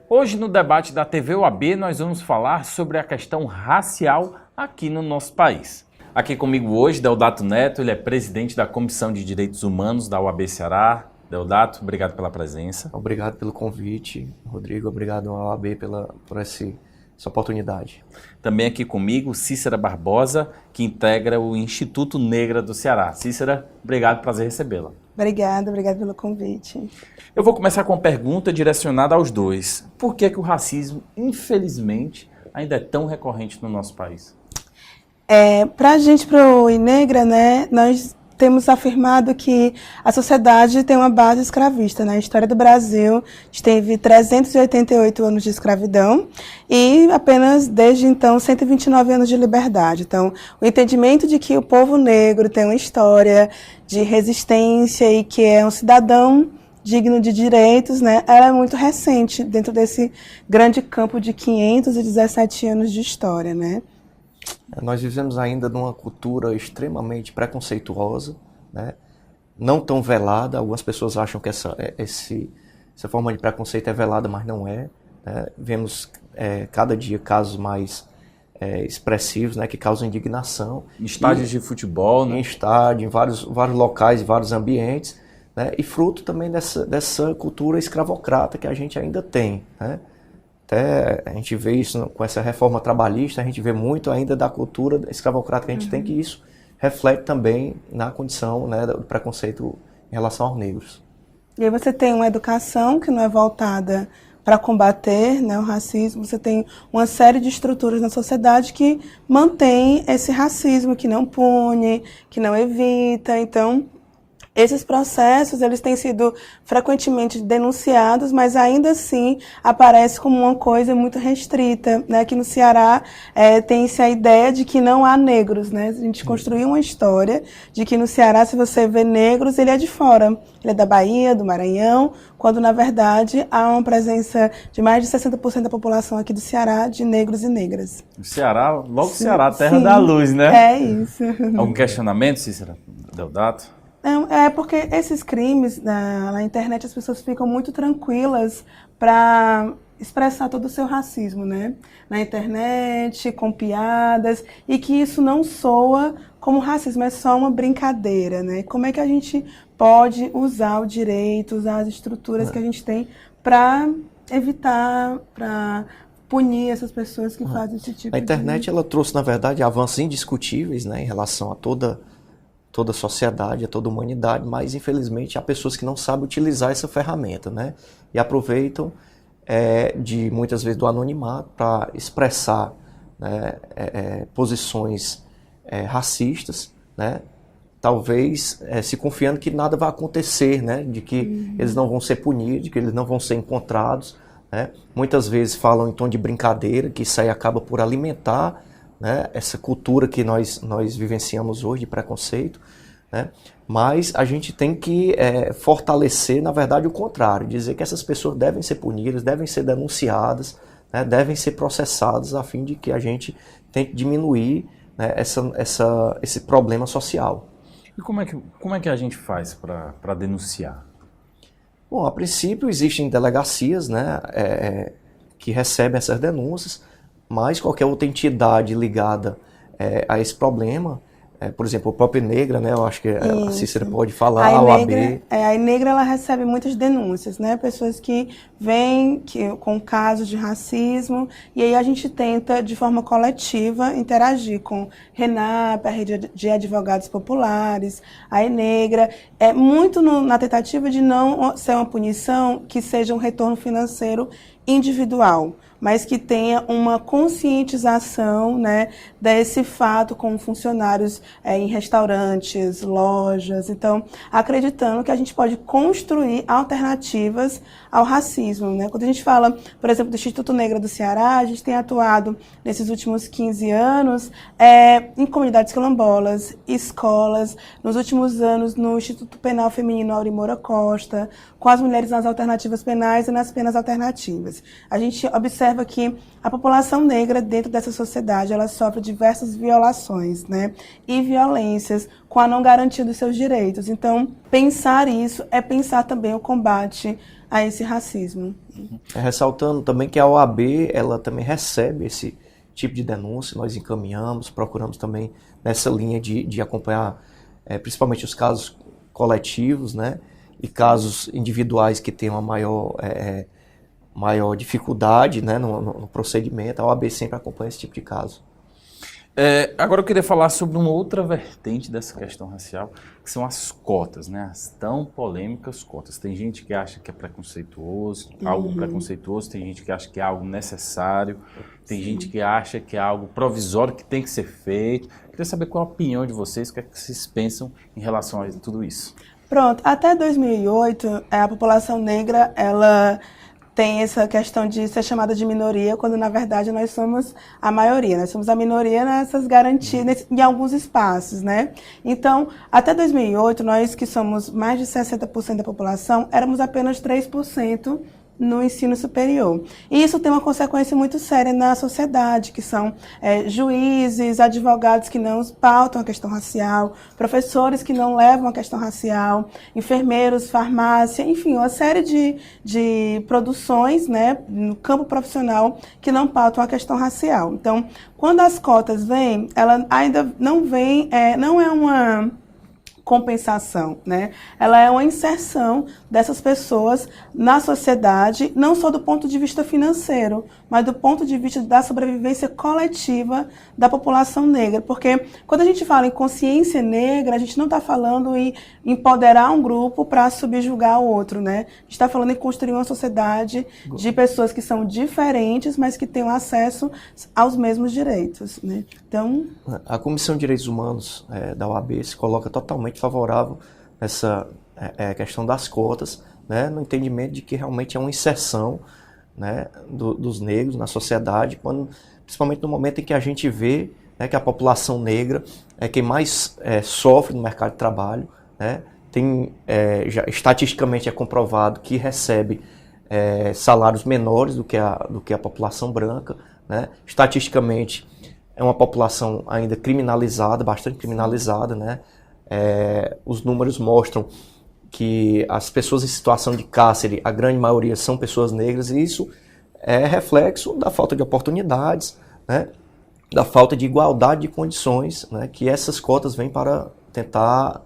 Hoje no debate da TV UAB nós vamos falar sobre a questão racial aqui no nosso país. Aqui comigo hoje, Deodato Neto, ele é presidente da Comissão de Direitos Humanos da UAB Ceará. Deodato, obrigado pela presença. Obrigado pelo convite, Rodrigo. Obrigado à OAB por essa oportunidade. Também aqui comigo, Cícera Barbosa, que integra o Instituto Negra do Ceará. Cícera, obrigado, prazer recebê-la. Obrigada pelo convite. Eu vou começar com uma pergunta direcionada aos dois. Por que o racismo, infelizmente, ainda é tão recorrente no nosso país? Para a gente, pro INEGRA, né, nós temos afirmado que a sociedade tem uma base escravista. Na história do Brasil, a gente teve 388 anos de escravidão e apenas, desde então, 129 anos de liberdade. Então, o entendimento de que o povo negro tem uma história de resistência e que é um cidadão digno de direitos, né, ela é muito recente dentro desse grande campo de 517 anos de história, né? Nós vivemos ainda numa cultura extremamente preconceituosa, né? Não tão velada. Algumas pessoas acham que essa forma de preconceito é velada, mas não é, né? Vemos cada dia casos mais expressivos, né, que causam indignação. Em estádios de futebol, né? Em estádio, em vários locais, em vários ambientes, né? E fruto também dessa cultura escravocrata que a gente ainda tem, né? Até a gente vê isso com essa reforma trabalhista, a gente vê muito ainda da cultura escravocrata que a gente tem, que isso reflete também na condição, né, do preconceito em relação aos negros. E aí você tem uma educação que não é voltada para combater, né, o racismo, você tem uma série de estruturas na sociedade que mantém esse racismo, que não pune, que não evita. Então, esses processos, eles têm sido frequentemente denunciados, mas ainda assim aparece como uma coisa muito restrita, né? Aqui no Ceará tem-se a ideia de que não há negros, né? A gente construiu uma história de que no Ceará, se você vê negros, ele é de fora. Ele é da Bahia, do Maranhão, quando na verdade há uma presença de mais de 60% da população aqui do Ceará de negros e negras. O Ceará, logo o Ceará, terra da luz, né? É isso. Algum questionamento, Cícera? Deodato? É porque esses crimes na internet, as pessoas ficam muito tranquilas para expressar todo o seu racismo, né? Na internet, com piadas, e que isso não soa como racismo, é só uma brincadeira, né? Como é que a gente pode usar o direito, usar as estruturas que a gente tem para evitar, para punir essas pessoas que fazem esse tipo de... A internet, ela trouxe, na verdade, avanços indiscutíveis, né, em relação a toda a sociedade, a toda a humanidade, mas infelizmente há pessoas que não sabem utilizar essa ferramenta, né? E aproveitam muitas vezes do anonimato para expressar, né, posições racistas, né? Talvez se confiando que nada vai acontecer, né? De que eles não vão ser punidos, de que eles não vão ser encontrados, né? Muitas vezes falam em tom de brincadeira, que isso aí acaba por alimentar, né, essa cultura que nós vivenciamos hoje de preconceito, né? Mas a gente tem que fortalecer, na verdade, o contrário, dizer que essas pessoas devem ser punidas, devem ser denunciadas, né, devem ser processadas a fim de que a gente tente diminuir, né, esse problema social. E como é que a gente faz para denunciar? Bom, a princípio existem delegacias, né, que recebem essas denúncias, mas qualquer outra entidade ligada a esse problema, por exemplo, o próprio INEGRA, né, eu acho que a Cícera pode falar, a OAB. A INEGRA, ela recebe muitas denúncias, né, pessoas que vêm com casos de racismo, e aí a gente tenta, de forma coletiva, interagir com RENAP, a Rede de Advogados Populares, a INEGRA, muito na tentativa de não ser uma punição que seja um retorno financeiro individual, mas que tenha uma conscientização, né, desse fato com funcionários em restaurantes, lojas. Então, acreditando que a gente pode construir alternativas ao racismo, né? Quando a gente fala, por exemplo, do Instituto Negra do Ceará, a gente tem atuado nesses últimos 15 anos em comunidades quilombolas, escolas, nos últimos anos no Instituto Penal Feminino Aurimora Costa, com as mulheres nas alternativas penais e nas penas alternativas. negativas. A gente observa que a população negra dentro dessa sociedade, ela sofre diversas violações, né, e violências com a não garantia dos seus direitos. Então, pensar isso é pensar também o combate a esse racismo. Ressaltando também que a OAB, ela também recebe esse tipo de denúncia, nós encaminhamos, procuramos também nessa linha de acompanhar principalmente os casos coletivos, né, e casos individuais que têm uma maior dificuldade, né, no procedimento. A OAB sempre acompanha esse tipo de caso. Agora eu queria falar sobre uma outra vertente dessa questão racial, que são as cotas, né? As tão polêmicas cotas. Tem gente que acha que é preconceituoso, algo preconceituoso, tem gente que acha que é algo necessário, tem gente que acha que é algo provisório, que tem que ser feito. Queria saber qual a opinião de vocês, o que é que vocês pensam em relação a tudo isso. Pronto, até 2008, a população negra, ela tem essa questão de ser chamada de minoria, quando na verdade nós somos a maioria, nós somos a minoria nessas garantias, em alguns espaços, né? Então, até 2008, nós que somos mais de 60% da população, éramos apenas 3% no ensino superior. E isso tem uma consequência muito séria na sociedade, que são juízes, advogados que não pautam a questão racial, professores que não levam a questão racial, enfermeiros, farmácia, enfim, uma série de produções, né, no campo profissional que não pautam a questão racial. Então, quando as cotas vêm, ela ainda não vem, não é uma compensação, né? Ela é uma inserção dessas pessoas na sociedade, não só do ponto de vista financeiro, mas do ponto de vista da sobrevivência coletiva da população negra. Porque quando a gente fala em consciência negra, a gente não está falando em empoderar um grupo para subjugar o outro, né? A gente está falando em construir uma sociedade de pessoas que são diferentes, mas que tenham acesso aos mesmos direitos, né? Então, a Comissão de Direitos Humanos da OAB se coloca totalmente favorável nessa questão das cotas, né, no entendimento de que realmente é uma inserção, né, dos negros na sociedade, principalmente no momento em que a gente vê, né, que a população negra é quem mais sofre no mercado de trabalho, né, já, estatisticamente é comprovado que recebe salários menores do que a população branca, né, estatisticamente é uma população ainda criminalizada, bastante criminalizada, né. Os números mostram que as pessoas em situação de cárcere, a grande maioria são pessoas negras, e isso é reflexo da falta de oportunidades, né, da falta de igualdade de condições, né, que essas cotas vêm para tentar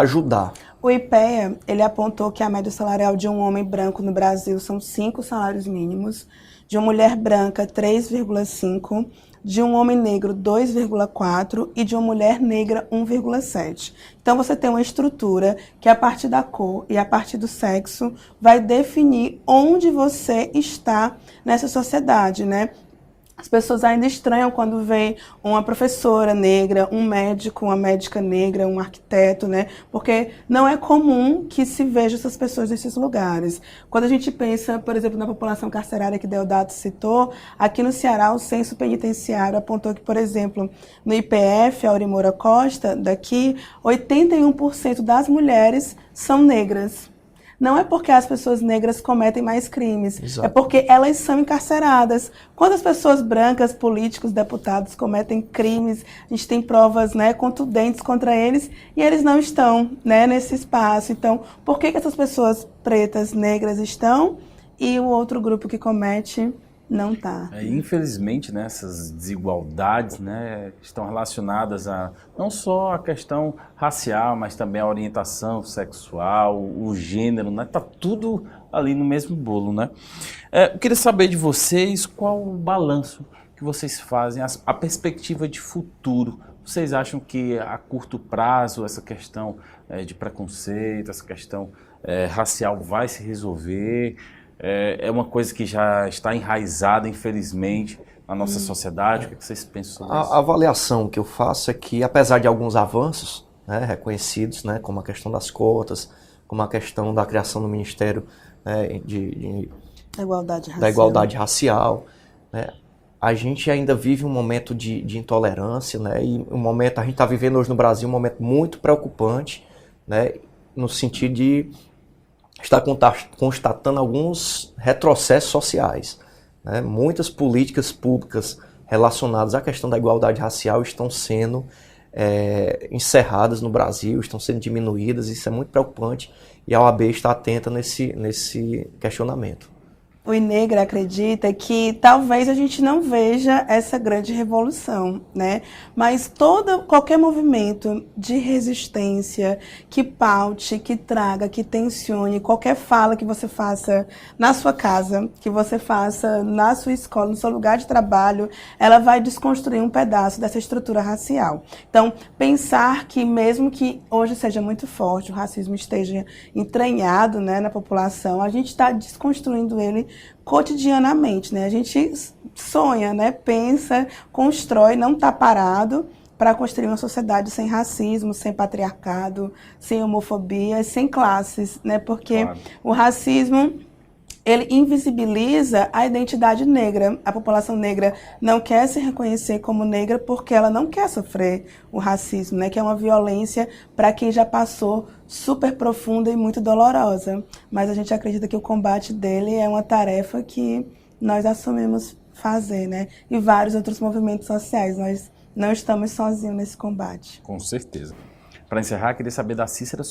ajudar. O IPEA, ele apontou que a média salarial de um homem branco no Brasil são 5 salários mínimos, de uma mulher branca 3,5, de um homem negro 2,4 e de uma mulher negra 1,7. Então você tem uma estrutura que a partir da cor e a partir do sexo vai definir onde você está nessa sociedade, né? As pessoas ainda estranham quando vem uma professora negra, um médico, uma médica negra, um arquiteto, né? Porque não é comum que se veja essas pessoas nesses lugares. Quando a gente pensa, por exemplo, na população carcerária que Deodato citou, aqui no Ceará o censo penitenciário apontou que, por exemplo, no IPF, Auri Moura Costa, daqui, 81% das mulheres são negras. Não é porque as pessoas negras cometem mais crimes, Exato. É porque elas são encarceradas. Quando as pessoas brancas, políticos, deputados cometem crimes, a gente tem provas, né, contundentes contra eles e eles não estão, né, nesse espaço. Então, por que essas pessoas pretas, negras estão e o outro grupo que comete não está? Infelizmente, né, essas desigualdades, né, estão relacionadas a não só a questão racial, mas também a orientação sexual, o gênero, né, tá tudo ali no mesmo bolo, né? Eu queria saber de vocês qual o balanço que vocês fazem, a perspectiva de futuro. Vocês acham que a curto prazo essa questão de preconceito, essa questão racial vai se resolver? É uma coisa que já está enraizada, infelizmente, na nossa sociedade. O que vocês pensam sobre isso? A avaliação que eu faço é que, apesar de alguns avanços, né, reconhecidos, né, como a questão das cotas, como a questão da criação do Ministério, né, da igualdade racial, né, a gente ainda vive um momento de intolerância, né, e a gente está vivendo hoje no Brasil um momento muito preocupante, né, no sentido de está constatando alguns retrocessos sociais, né? Muitas políticas públicas relacionadas à questão da igualdade racial estão sendo encerradas no Brasil, estão sendo diminuídas, isso é muito preocupante e a OAB está atenta nesse questionamento. O INEGRA acredita que talvez a gente não veja essa grande revolução, né? Mas qualquer movimento de resistência que paute, que traga, que tensione, qualquer fala que você faça na sua casa, que você faça na sua escola, no seu lugar de trabalho, ela vai desconstruir um pedaço dessa estrutura racial. Então, pensar que mesmo que hoje seja muito forte, o racismo esteja entranhado, né, na população, a gente está desconstruindo ele cotidianamente, né? A gente sonha, né? Pensa, constrói, não está parado para construir uma sociedade sem racismo, sem patriarcado, sem homofobia, sem classes, né? Porque o racismo, ele invisibiliza a identidade negra. A população negra não quer se reconhecer como negra porque ela não quer sofrer o racismo, né? Que é uma violência para quem já passou super profunda e muito dolorosa. Mas a gente acredita que o combate dele é uma tarefa que nós assumimos fazer, né? E vários outros movimentos sociais. Nós não estamos sozinhos nesse combate. Com certeza. Para encerrar, queria saber da Cícera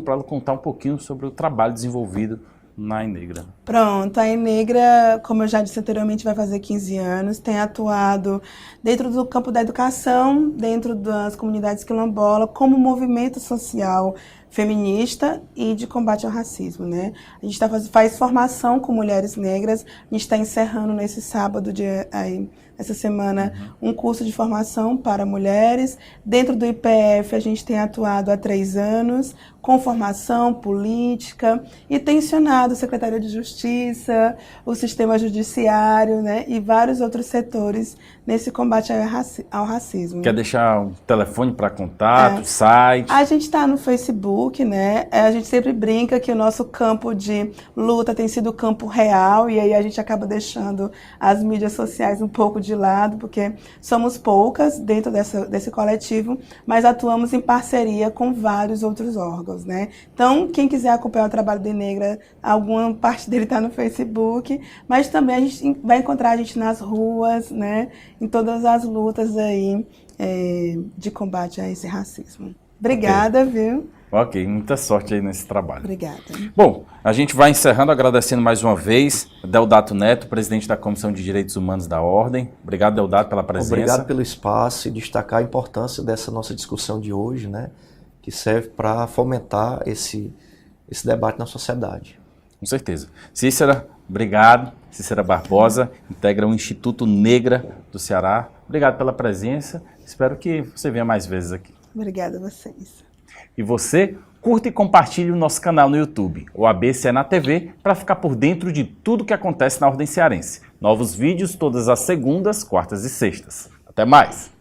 para ela contar um pouquinho sobre o trabalho desenvolvido na INEGRA. Pronto, a INEGRA, como eu já disse anteriormente, vai fazer 15 anos, tem atuado dentro do campo da educação, dentro das comunidades quilombolas, como movimento social feminista e de combate ao racismo, né? A gente faz formação com mulheres negras, a gente está encerrando nesse sábado, essa semana, um curso de formação para mulheres. Dentro do IPF, a gente tem atuado há 3 anos, com formação política, e tensionado a Secretaria de Justiça, o sistema judiciário, né, e vários outros setores nesse combate ao racismo. Quer deixar um telefone para contato, site? A gente está no Facebook, né? A gente sempre brinca que o nosso campo de luta tem sido o campo real, e aí a gente acaba deixando as mídias sociais um pouco de lado, porque somos poucas dentro desse coletivo, mas atuamos em parceria com vários outros órgãos, né? Então, quem quiser acompanhar o trabalho da INEGRA, alguma parte dele está no Facebook, mas também a gente vai encontrar a gente nas ruas, né? Em todas as lutas aí de combate a esse racismo. Obrigada, viu? Ok, muita sorte aí nesse trabalho. Obrigada. Bom, a gente vai encerrando agradecendo mais uma vez Deodato Neto, presidente da Comissão de Direitos Humanos da Ordem. Obrigado, Deodato, pela presença. Obrigado pelo espaço e destacar a importância dessa nossa discussão de hoje, né, que serve para fomentar esse debate na sociedade. Com certeza. Cícera, obrigado. Cícera Barbosa, integra o Instituto Negra do Ceará. Obrigado pela presença. Espero que você venha mais vezes aqui. Obrigada a vocês. E você, curta e compartilhe o nosso canal no YouTube, o ABC na TV, para ficar por dentro de tudo que acontece na Ordem Cearense. Novos vídeos todas as segundas, quartas e sextas. Até mais!